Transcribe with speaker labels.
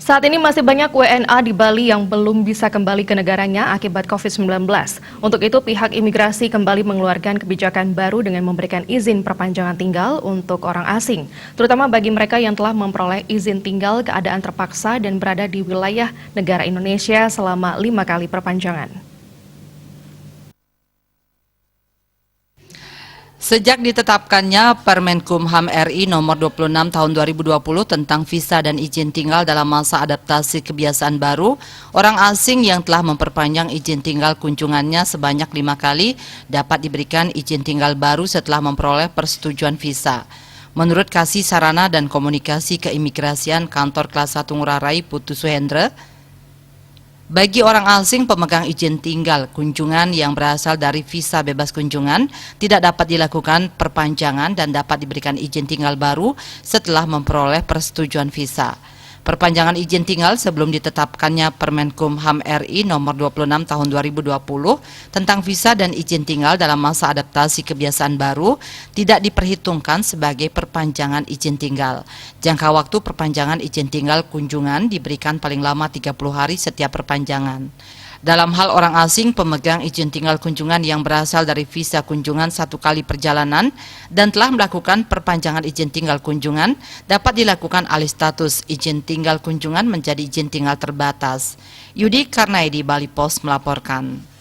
Speaker 1: Saat ini masih banyak WNA di Bali yang belum bisa kembali ke negaranya akibat COVID-19. Untuk itu, pihak imigrasi kembali mengeluarkan kebijakan baru dengan memberikan izin perpanjangan tinggal untuk orang asing, terutama bagi mereka yang telah memperoleh izin tinggal keadaan terpaksa dan berada di wilayah negara Indonesia selama 5 kali perpanjangan.
Speaker 2: Sejak ditetapkannya Permenkumham RI nomor 26 tahun 2020 tentang visa dan izin tinggal dalam masa adaptasi kebiasaan baru, orang asing yang telah memperpanjang izin tinggal kunjungannya sebanyak 5 kali dapat diberikan izin tinggal baru setelah memperoleh persetujuan visa. Menurut Kasih Sarana dan Komunikasi Keimigrasian Kantor Kelas 1 Ngurah Rai Putu Suhendra, bagi orang asing pemegang izin tinggal kunjungan yang berasal dari visa bebas kunjungan tidak dapat dilakukan perpanjangan dan dapat diberikan izin tinggal baru setelah memperoleh persetujuan visa. Perpanjangan izin tinggal sebelum ditetapkannya Permenkumham RI nomor 26 tahun 2020 tentang visa dan izin tinggal dalam masa adaptasi kebiasaan baru tidak diperhitungkan sebagai perpanjangan izin tinggal. Jangka waktu perpanjangan izin tinggal kunjungan diberikan paling lama 30 hari setiap perpanjangan. Dalam hal orang asing pemegang izin tinggal kunjungan yang berasal dari visa kunjungan 1 kali perjalanan dan telah melakukan perpanjangan izin tinggal kunjungan dapat dilakukan alih status izin tinggal kunjungan menjadi izin tinggal terbatas. Yudi Karnaidi, Bali Post melaporkan.